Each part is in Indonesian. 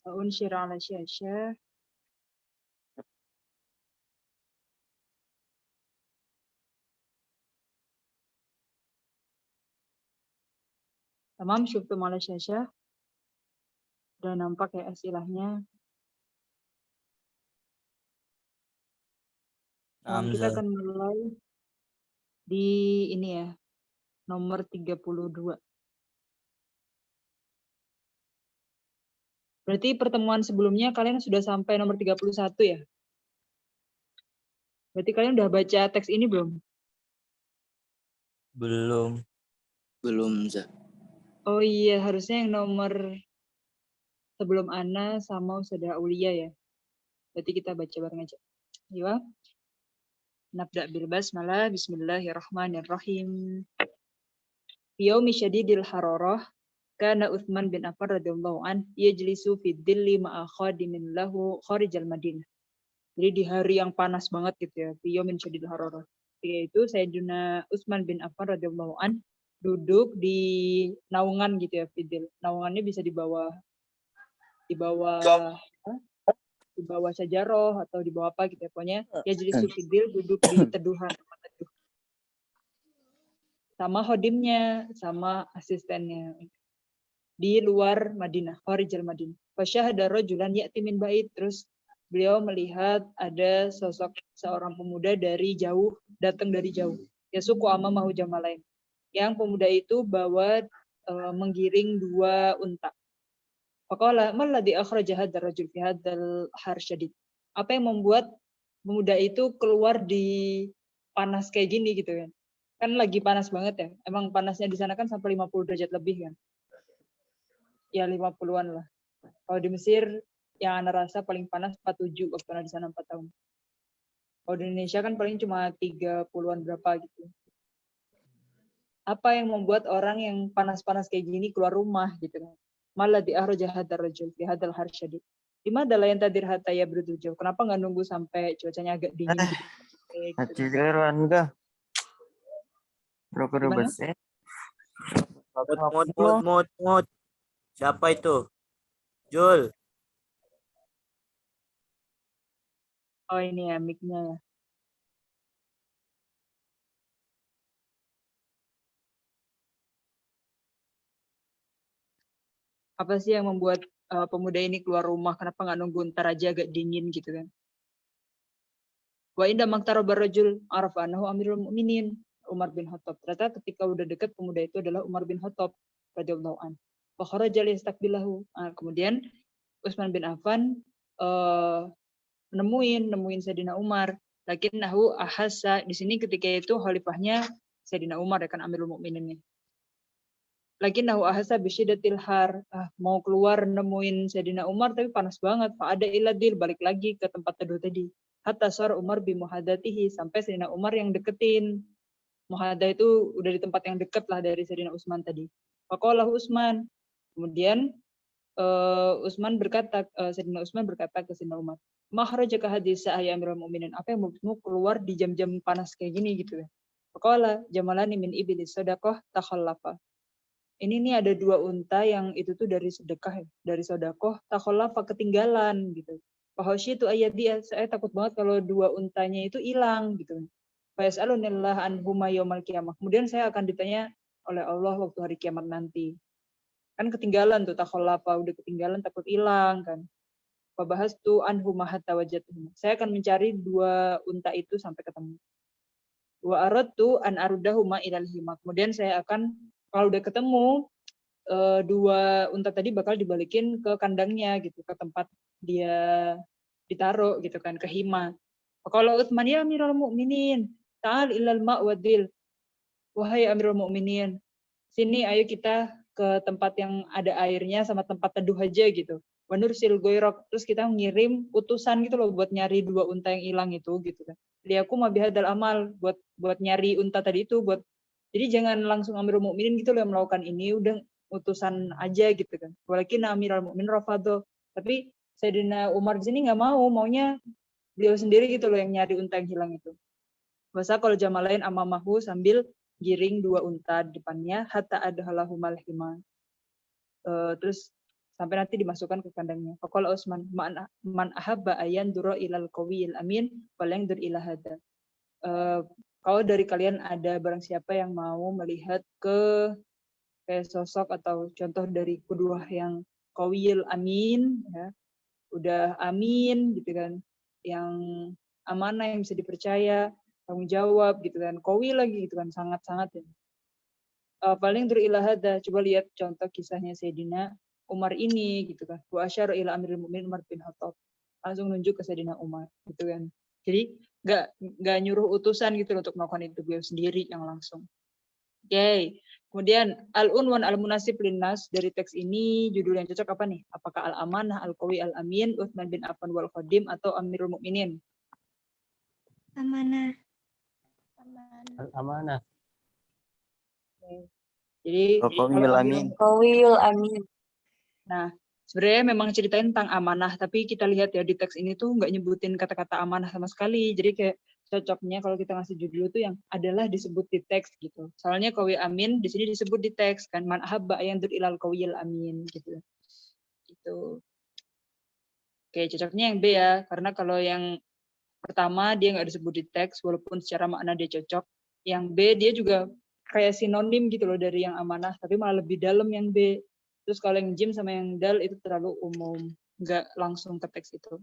أنشر على الشاشة. تمام، شفتم على الشاشة. Udah nampak ya asilahnya. Kita akan mulai di ini ya, nomor 32. Berarti pertemuan sebelumnya kalian sudah sampai nomor 31 ya? Berarti kalian udah baca teks ini belum? Belum. Belum, Za. Oh iya, harusnya yang nomor sebelum Ana sama Ustadzah Aulia ya. Berarti kita baca bareng aja. Iya. Nabda bil basmalah. Bismillahirrahmanirrahim. Yaumi syadidil hararah kana Utsman bin Affan radhiyallahu an yajlisu fi dhilli ma'a khadimin lahu kharijal Madinah. Jadi di hari yang panas banget gitu ya, fi yaumin syadidil hararah. Yaitu Sayyidina Utsman bin Affan radhiyallahu an duduk di naungan gitu ya, fidil. Naungannya bisa di bawah sajaroh atau di bawah apa gitu ya, pokoknya ya jadi fidil, duduk di teduhan, tempat teduh. Sama hodimnya, sama asistennya di luar Madinah, kharijal Madinah. Fasyahada rajulan ya'ti min bait, terus beliau melihat ada sosok seorang pemuda dari jauh, datang dari jauh. Yasuku amamahu jamalain. Yang pemuda itu bawa menggiring 2 unta. Faqala mal ladzi akhraja hadzal rajul fi hadzal har syadid. Apa yang membuat pemuda itu keluar di panas kayak gini gitu kan? Kan lagi panas banget ya. Emang panasnya di sana kan sampai 50 derajat lebih kan? Ya 50-an lah. Kalau di Mesir yang Ana rasa paling panas 47 waktu Ana di sana 4 tahun. Kalau di Indonesia kan paling cuma 30-an berapa gitu. Apa yang membuat orang yang panas-panas kayak gini keluar rumah gitu kan? Malah di ahraja hadar rajul di hadal har syadid. Di mana lain tadir hatta ya bertujuh. Kenapa nggak nunggu sampai cuacanya agak dingin gitu? Haciran kah? Broker Gimana? besar. Mut. Siapa itu? Jul. Oh ini ya mic-nya ya. Apa sih yang membuat pemuda ini keluar rumah? Kenapa nggak nunggu ntar aja agak dingin gitu kan? Wa inda maktarobar rajul arafa annahu amirul mu'minin Umar bin Khattab. Ternyata ketika udah dekat pemuda itu adalah Umar bin Khattab radhiyallahu an. Wa kharaja liyastaqbilahu. Kemudian Utsman bin Affan nemuin Sayyidina Umar. Lakinnahu ahassa, di sini ketika itu khalifahnya Sayyidina Umar ya kan Amirul Mukminin. Lakinnahu ahassa bisyiddatil har. Mau keluar nemuin Sayyidina Umar tapi panas banget. Fa ada iladil, balik lagi ke tempat teduh tadi. Hatta sar Umar bimuhadatihi, sampai Sayyidina Umar yang deketin. Muhadah itu udah di tempat yang dekat lah dari Sayyidina Utsman tadi. Faqala Utsman. Kemudian Sayyidina Utsman berkata ke Sayyidina Umar, "Mahrajaka hadis ya Amirul Mukminin." Apa yang membuatmu keluar di jam-jam panas kayak gini gitu ya? Faqala jamalani min iblis sadaqah takhallafa. Ini nih ada 2 unta yang itu tuh dari sedekah ya, dari sedekah takhallafa, ketinggalan gitu. Fahasyi itu ayat dia, saya takut banget kalau 2 untanya itu hilang gitu. Fayas'alunillah anhuma yaumal qiyamah. Kemudian saya akan ditanya oleh Allah waktu hari kiamat nanti. Kan ketinggalan tuh takhallafa, udah ketinggalan takut hilang kan. Fabahastu anhuma hatta wajadtuhuma. Saya akan mencari 2 unta itu sampai ketemu. Wa aradtu an arudahuma ilal hima. Kemudian saya akan kalau udah ketemu 2 unta tadi bakal dibalikin ke kandangnya gitu, ke tempat dia ditaruh gitu kan, ke hima. Kalau Utsman ya Amirul Mukminin, ta'al ilal ma'wadil. Wahai Amirul Mukminin, sini ayo kita ke tempat yang ada airnya sama tempat teduh aja gitu. Wanursil goyrok, terus kita ngirim utusan gitu loh buat nyari 2 unta yang hilang itu gitu kan. Liaku mabihadal amal, buat nyari unta tadi itu, jadi jangan langsung Amirul Mukminin gitu loh yang melakukan ini, udah utusan aja gitu kan. Walakin Amirul Mukminin rafado, tapi Sayyidina Umar di sini nggak maunya beliau sendiri gitu loh yang nyari unta yang hilang itu. Bahasa kalau jamalain amamahu, sambil giring 2 unta di depannya, hatta adhalahu malhima. Terus sampai nanti dimasukkan ke kandangnya. Faqala Utsman, man ahabba ayan dura ilal qawiyil amin falyandur ila hada. Kalau dari kalian ada barang siapa yang mau melihat ke kayak sosok atau contoh dari kedua yang qawiyil amin, ya, udah amin gitu kan, yang amanah, yang bisa dipercaya, tanggung jawab gitu kan, qawi lagi gitu kan, sangat-sangat ya. Paling dur ila hada, coba lihat contoh kisahnya Sayyidina Umar ini gitu kan. Wa asyara ila Amirul Mukminin Umar bin Khattab. Langsung nunjuk ke Sayyidina Umar gitu kan. Jadi nggak nyuruh utusan gitu loh untuk melakukan itu, beliau sendiri yang langsung. Oke. Kemudian al-unwan al-munasib linnas, dari teks ini judul yang cocok apa nih? Apakah al-amanah, al-qawi, al-amin, Utsman bin Affan wal Qadim, atau Amirul Mukminin? Amanah. Amanah. Jadi Qawiyul amin. Qawiyul amin. Nah, sebenarnya memang ceritain tentang amanah, tapi kita lihat ya di teks ini tuh nggak nyebutin kata-kata amanah sama sekali. Jadi kayak cocoknya kalau kita ngasih judul tuh yang adalah disebut di teks gitu. Soalnya qawi amin di sini disebut di teks kan, man ahabba yandur ilal qawiyil amin gitu. Gitu. Oke, cocoknya yang B ya, karena kalau yang pertama dia nggak disebut di teks walaupun secara makna dia cocok. Yang B dia juga kayak sinonim gitu loh dari yang amanah, tapi malah lebih dalam yang B. Terus kalau yang jim sama yang dal itu terlalu umum, nggak langsung ke teks itu.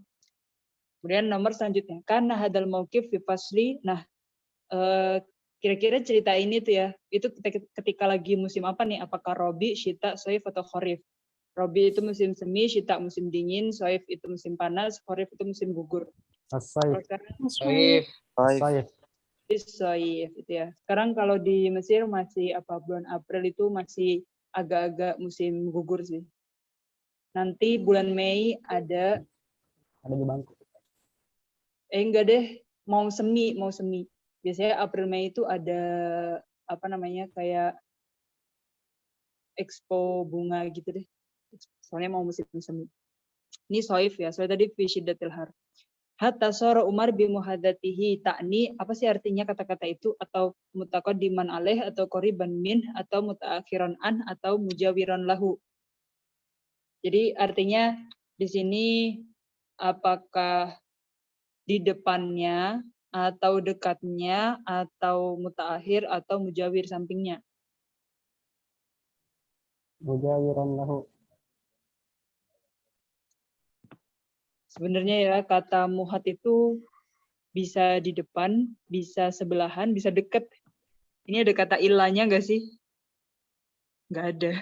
Kemudian nomor selanjutnya, karena hadal mauqif fi fasli. Nah, kira-kira cerita ini tuh ya, itu ketika lagi musim apa nih? Apakah Robi, Syita, Soif, atau Khorif? Robi itu musim semi, Syita musim dingin, Soif itu musim panas, Khorif itu musim gugur. As-saif. Saif. Saif. Soif itu ya. Sekarang kalau di Mesir masih bulan April itu masih agak-agak musim gugur sih. Nanti bulan Mei ada di bangku. enggak deh, mau semi. Biasanya April Mei itu ada kayak expo bunga gitu deh. Soalnya mau musim semi. Ini soif ya, soalnya tadi fi syiddatil har. Hatta sora Umar bimuhadatihi ta'ni, apa sih artinya kata-kata itu? Atau mutaqaddiman alaih, atau qoriban min, atau mutaakhiran an, atau mujawiran lahu. Jadi artinya di sini apakah di depannya, atau dekatnya, atau mutaakhir, atau mujawir sampingnya. Mujawiran lahu. Sebenarnya ya kata muhat itu bisa di depan, bisa sebelahan, bisa dekat. Ini ada kata ilahnya nggak sih? Nggak ada.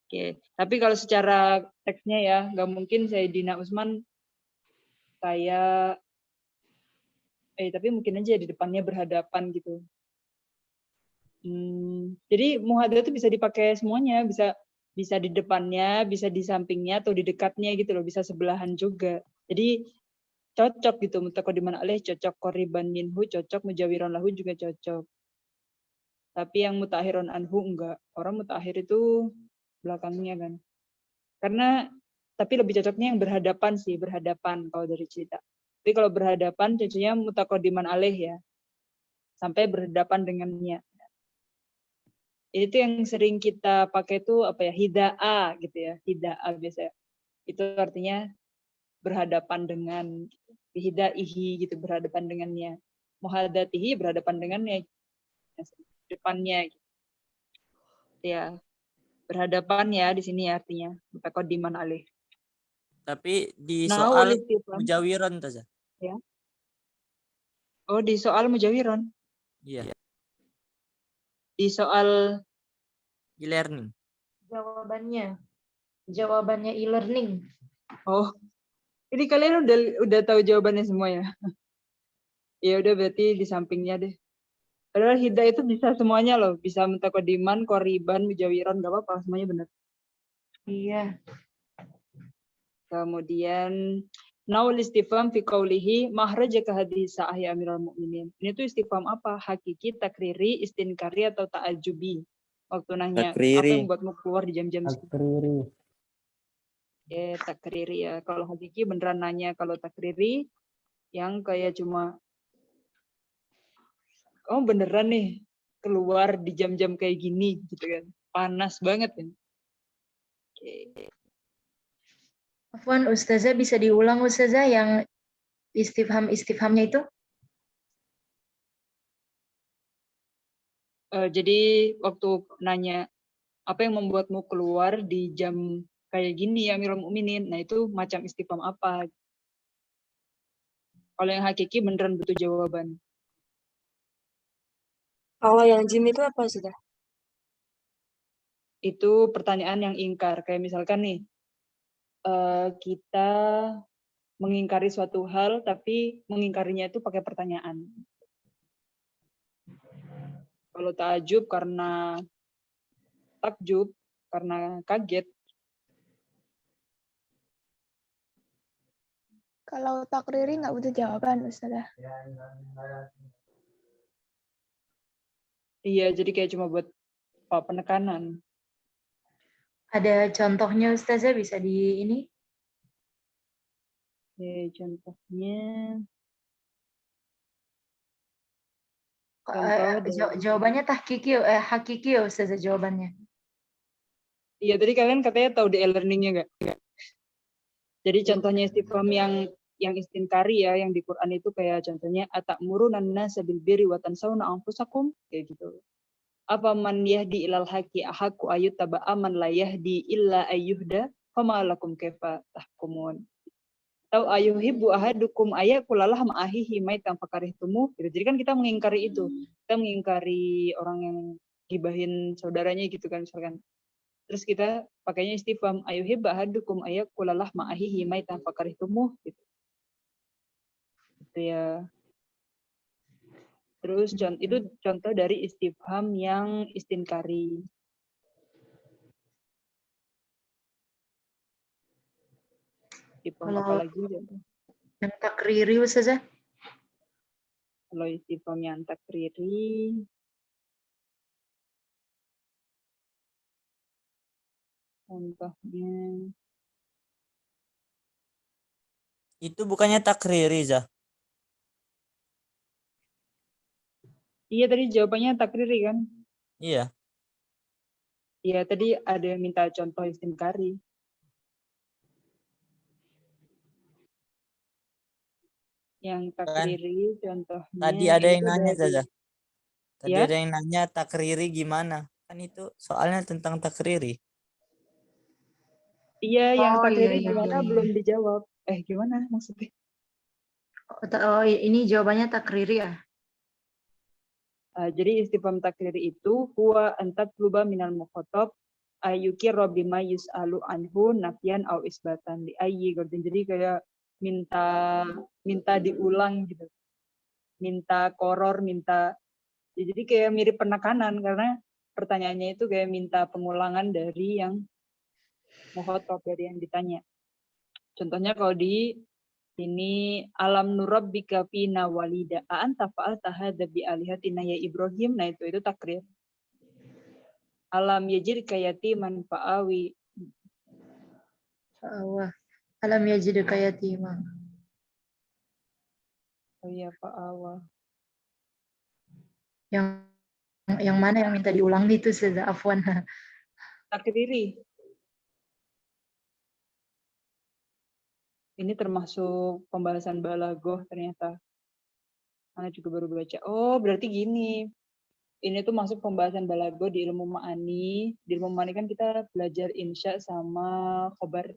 Oke. Tapi kalau secara teksnya ya, nggak mungkin Sayyidina Utsman kayak, tapi mungkin aja di depannya berhadapan gitu. Jadi muhadza itu bisa dipakai semuanya, bisa di depannya, bisa di sampingnya, atau di dekatnya gitu loh, bisa sebelahan juga. Jadi cocok gitu, mutaqaddiman alaih cocok, qoriban minhu cocok, mujawiran lahu juga cocok. Tapi yang mutaakhirun anhu enggak. Orang mutaakhir itu belakangnya kan. Karena tapi lebih cocoknya yang berhadapan sih, berhadapan kalau dari cerita. Tapi kalau berhadapan cocoknya mutaqaddiman alaih ya. Sampai berhadapan dengannya. Itu yang sering kita pakai itu hida'a gitu ya. Hida'a biasanya. Itu artinya berhadapan dengan, bihidaihi gitu, berhadapan dengannya. Muhadatihi berhadapan dengannya, depannya gitu. Ya, berhadapan ya di sini artinya mutaqaddiman alaih. Tapi di Nah, soal istifham mujawiron Taza. ya. Oh, di soal mujawiron. Iya, Di soal e-learning. Jawabannya e-learning. oh, ini kalian udah tahu jawabannya semua ya? Ya udah berarti di sampingnya deh. Padahal hida itu bisa semuanya loh, bisa mutaqaddiman, qoriban, mujawiron, enggak apa-apa, semuanya benar. Iya. Kemudian naul istifham fi qaulihi mahrajaka hadis sa'ah ya Amirul Mukminin. Ini tuh istifham apa? Hakiki, takriri, istinkari, atau ta'ajubi? Waktu nanya, Takriri. apa yang membuatmu keluar di jam-jam segitu? Takriri. Takriri ya. Kalau hakiki beneran nanya, kalau takriri yang kayak cuma, oh beneran nih keluar di jam-jam kayak gini gitu kan. Panas banget kan. Oke. Afwan, Ustazah bisa diulang Ustazah yang istifhamnya itu? Jadi waktu nanya apa yang membuatmu keluar di jam kayak gini ya Amirul Mukminin, nah itu macam istifham apa? Kalau yang hakiki beneran butuh jawaban. Kalau yang jim itu apa sudah? Itu pertanyaan yang ingkar. Kayak misalkan nih, kita mengingkari suatu hal, tapi mengingkarinya itu pakai pertanyaan. Kalau ta'ajub karena takjub, karena kaget. Kalau takriri nggak butuh jawaban, Ustazah. Iya, jadi kayak cuma buat penekanan. Ada contohnya Ustazah bisa di ini? Oke, contohnya. Jawabannya hakiki ya Ustazah jawabannya. Iya, tadi kalian katanya tahu di e-learningnya nggak? Jadi contohnya istifham yang istinkari ya, yang di Quran itu kayak contohnya atamuruna an-nasa bil birri wa tansawna anfusakum, kayak gitu. Apa man yahdi ilal haqi ahaqu ayyuttaba aman la yahdi illa ayyuhda fama lakum kaifa tahkumun. Tahu ayuhibbu ahadukum ayakulalah ma'ahihi maitan fakarihtumu. Gitu. Jadi kan kita mengingkari itu. Kita mengingkari orang yang gibahin saudaranya gitu kan misalkan. Terus kita pakainya istifham ayuhibbu ahadukum ayakulalah ma'ahihi maitan fakarihtumu gitu. Itu ya. Terus itu contoh dari istifham yang istinkari. Istifham apa lagi? Yang takriri Ustazah? Kalau istifham yang takriri, contohnya. Itu bukannya takriri, Zah? Iya, tadi jawabannya takriri kan? Iya. Iya, tadi ada yang minta contoh istinkari. Yang takriri contohnya. Tadi ada yang nanya, dari, Zah. Tadi ya? ada yang nanya takriri gimana? Kan itu soalnya tentang takriri. Iya, yang takriri Iya. gimana belum dijawab. Gimana maksudnya? Oh, ini jawabannya takriri ya? Jadi istifham takriri itu huwa antatluba minal mukhatab ayyukirra bima yus'alu anhu nafyan au isbatan li ayyi. Jadi kayak minta diulang gitu. Minta koror, jadi kayak mirip penekanan karena pertanyaannya itu kayak minta pengulangan dari yang mukhatab, dari yang ditanya. Contohnya kalau di ini alam nurabbika fina walida anta fa'alta hadza bi alihatina ya Ibrahim, nah itu takrir. Alam yajidka yatiman fa'awi. Alam yajidka yatiman. Oh iya, fa'awa. Yang mana yang minta diulang itu Ustazah? Afwan. Takriri. Ini termasuk pembahasan balaghah ternyata. Ana juga baru baca. Oh, berarti gini. Ini tuh masuk pembahasan balaghah di ilmu ma'ani. Di ilmu ma'ani kan kita belajar insya sama khobar.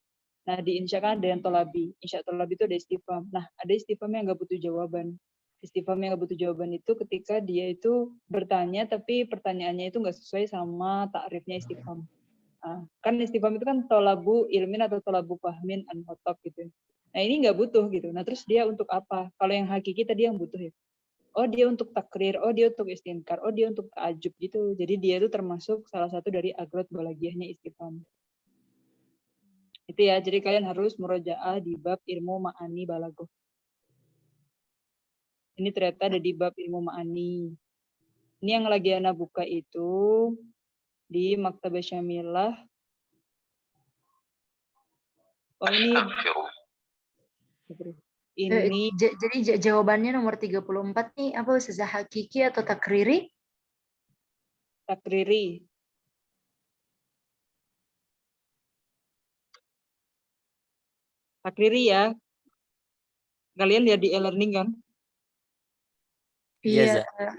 Nah, di insya kan ada yang tolabi. Insya tolabi itu ada istifham. Nah, ada istifham yang nggak butuh jawaban. Istifham yang nggak butuh jawaban itu ketika dia itu bertanya, tapi pertanyaannya itu nggak sesuai sama takrifnya istifham. Nah, kan istifham itu kan tolabu ilmin atau tolabu fahmin an khotab gitu. Nah, ini nggak butuh gitu. Nah, terus dia untuk apa? Kalau yang hakiki tadi yang butuh ya. Oh, dia untuk takrir, oh dia untuk istinkar, oh dia untuk ta'ajub gitu. Jadi dia itu termasuk salah satu dari agrot balaghahnya istifham. Itu ya, jadi kalian harus murojaah di bab ilmu ma'ani balaghah. Ini ternyata ada di bab ilmu ma'ani. Ini yang lagi Ana buka itu di Maktabah Syamilah. Oh, ini jadi jawabannya nomor 34 nih apa Ustazah, hakiki atau takriri? Takriri. Takriri ya. Kalian lihat di e-learning kan? Iya, Iya. Za.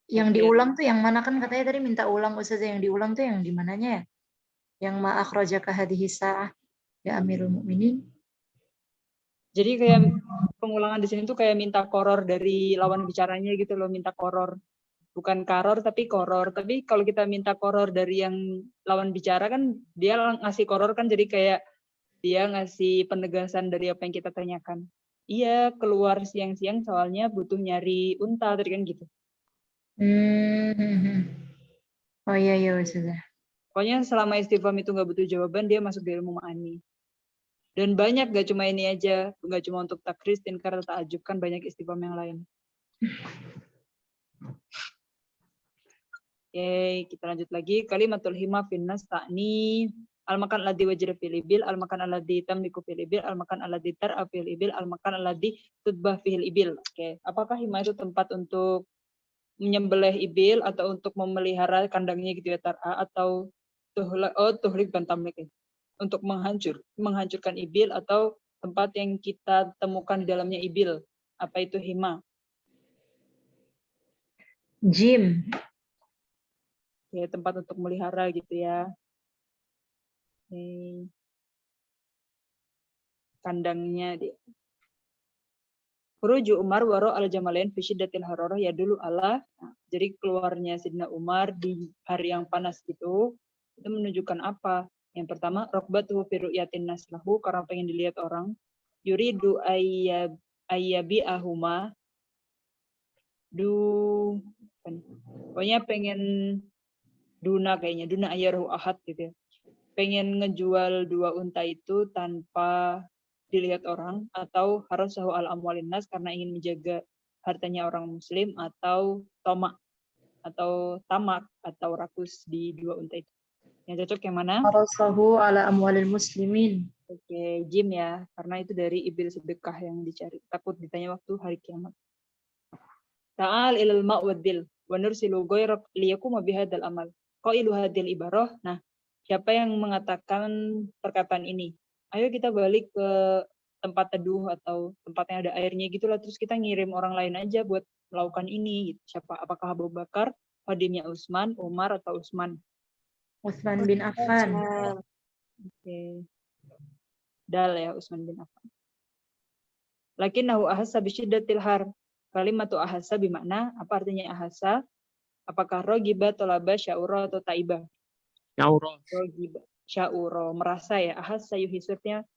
Yang Oke. diulang tuh yang mana, kan katanya tadi minta ulang Ustazah, yang diulang tuh yang di mananya ya? Yang ma akhrajaka hadhihi sa'ah ya Amirul Mukminin. Jadi kayak pengulangan di sini tuh kayak minta koror dari lawan bicaranya gitu loh, minta koror. Bukan karor tapi koror. Tapi kalau kita minta koror dari yang lawan bicara kan dia ngasih koror kan, jadi kayak dia ngasih penegasan dari apa yang kita tanyakan. Iya, keluar siang-siang soalnya butuh nyari unta tadi kan gitu. Oh iya ya Ustazah. Pokoknya selama istifham itu nggak butuh jawaban, dia masuk di ilmu ma'ani. Dan banyak, gak cuma ini aja, gak cuma untuk takrir, istinkar, ta'ajub, kan banyak istifham yang lain. Oke, kita lanjut lagi. Kalimatul hima finnas ta'ni al-makan alladhi wajra fil ibil, al-makan alladhi tamliku fil ibil, al-makan alladhi tar'a fil ibil, al-makan alladhi tudbah fil ibil. Oke, apakah hima itu tempat untuk menyembelih ibil atau untuk memelihara kandangnya gitu ya, tar'a, atau tuhlik dan tamlik ya, untuk menghancurkan ibil, atau tempat yang kita temukan di dalamnya ibil. Apa itu hima? Jim. Ya, tempat untuk melihara gitu ya. Oke. Kandangnya dia. Khuruju Umar waro al-jamalain fi syiddatil hararah ya dulu Allah. Nah, jadi keluarnya Sidna Umar di hari yang panas itu menunjukkan apa? Yang pertama, rokbatuhu fi ru'yatin naslahu, karena pengen dilihat orang. Yuridu ayyabi ahuma. Pokoknya pengen duna ayyaruhu ahad gitu ya. Pengen ngejual 2 unta itu tanpa dilihat orang, atau harus sahu al amwalin nas, karena ingin menjaga hartanya orang muslim, atau tomak atau tamak atau rakus di 2 unta itu. Yang cocok yang mana? Harasahu ala amwalil muslimin. Oke, Jim ya, karena itu dari ibil sedekah yang dicari. Takut ditanya waktu hari kiamat. Ta'al ilal ma'wadil wa nursilu ghairak liyakuma bihadal amal. Qailu hadil ibarah. Nah, siapa yang mengatakan perkataan ini? Ayo kita balik ke tempat teduh atau tempat yang ada airnya gitulah, terus kita ngirim orang lain aja buat melakukan ini. Gitu. Siapa? Apakah Abu Bakar, Khadimnya Utsman, Umar, atau Utsman? Utsman bin Affan. Oke. Dal ya, Utsman bin Affan. Lakinnahu ahassa bisyiddatil har. Kalimatu ahassa bimakna, apa artinya ahassa? Apakah rogiba, tolaba, syaura, atau taibah? Syaura. Rogiba, syaura, merasa ya. Ahassa yuhisurnya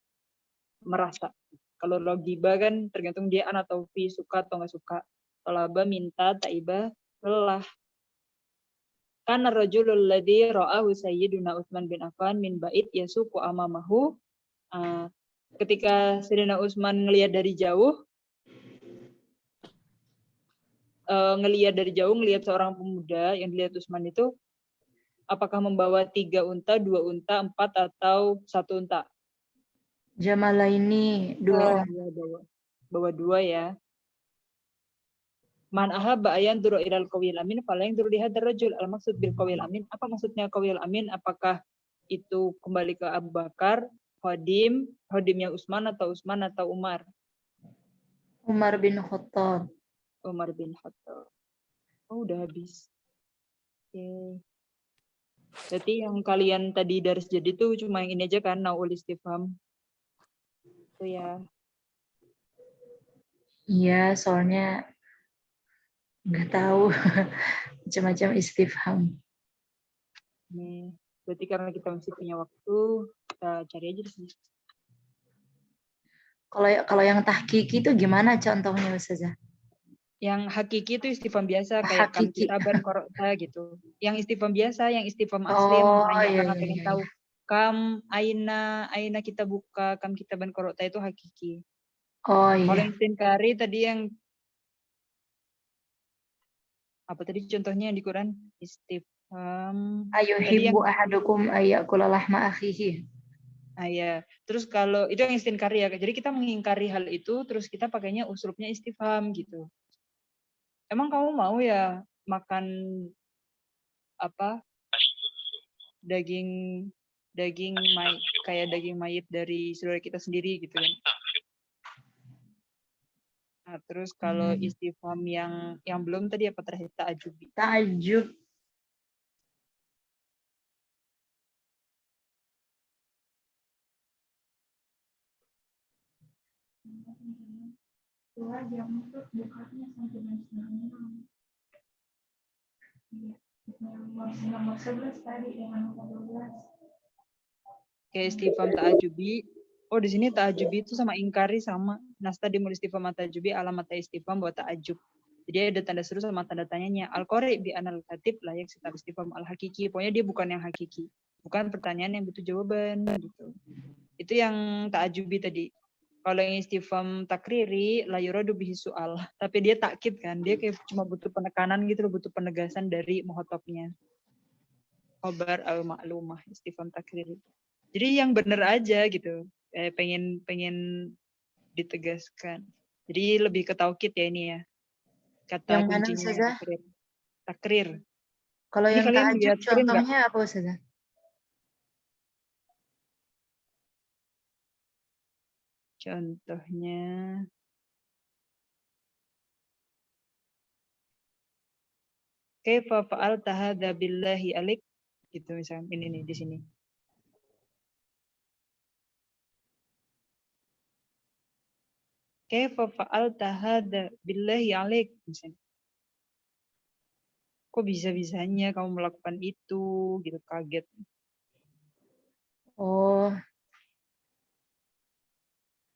merasa. Kalau rogiba kan tergantung dia an atau fi, suka atau nggak suka. Tolaba minta, taibah lelah. Kana rajulul ladzi ra'ahu sayyiduna Utsman bin Affan min bait yasuqu amamahu. Ketika Sayyidina Utsman ngelihat dari jauh, ngelihat seorang pemuda yang dilihat Utsman itu, apakah membawa 3 unta, 2 unta, 4, atau 1 unta? Jamalaini, 2 bawa 2 ya. Man ahabba ayan duru ilal qawil amin fala yang duru lihadar rajul. Al maksud bil qawil amin, apa maksudnya qawil amin? Apakah itu kembali ke Abu Bakar, Khodimnya Utsman, atau Umar? Umar bin Khattab. Umar bin Khattab. Oh, udah habis. Oke. Berarti yang kalian tadi dari jadi tuh cuma yang ini aja kan, naul istifham. Itu ya. Iya, soalnya nggak tahu macam-macam istifham. Nih, berarti karena kita masih punya waktu, kita cari aja di sini. Kalau yang tahqiqi itu gimana contohnya Ustazah? Yang hakiki itu istifham biasa, kayak kam Hakiki. kitaban korokta gitu. Yang istifham biasa, yang istifham asli, nanya karena pengen tahu. Kam aina kita buka, kam kitaban korokta itu hakiki. Oh Kalau iya. yang istinkari tadi yang apa tadi contohnya yang di Quran? Istifham. Ayuhibbu ahadukum ayyakula lahma akhihi. Ya. Terus kalau itu yang istinkari ya. Jadi kita mengingkari hal itu, terus kita pakainya uslubnya istifham gitu. Emang kamu mau ya makan apa? Daging kayak daging mayit dari saudara kita sendiri gitu kan. Nah, terus kalau istifham yang belum tadi apa terakhir ta'ajubi. Ta'ajub. Kayak istifham ta'ajubi. Oh, di sini ta'ajubi itu sama ingkari sama. Nastadimul istifham ta'ajubi alamat istifham buat ta'ajub. Jadi ada tanda seru sama tanda tanyanya. Al-qari bi anal katib layak sitar istifham al-hakiki. Pokoknya dia bukan yang hakiki. Bukan pertanyaan yang butuh jawaban gitu. Itu yang ta'ajubi tadi. Kalau yang istifham takriri la yuradu bihi su'al. Tapi dia takkid kan. Dia kayak cuma butuh penekanan gitu loh, butuh penegasan dari muhatobnya. Khobar al maklumah istifham takriri. Jadi yang benar aja gitu. Pengen ditegaskan. Jadi lebih ke taukid ya ini ya. Kata Yang mana, kuncinya Ustazah? takrir. Kalau Ini yang kalian ta'ajub lihat screen nggak? contohnya apa, Ustazah? Contohnya kaifa fa'alta hadza billahi alik gitu misalnya ini nih di sini. Kaifa fa'alta hadza billahi alik misalnya. Kok bisa-bisanya kamu melakukan itu gitu, kaget. Oh,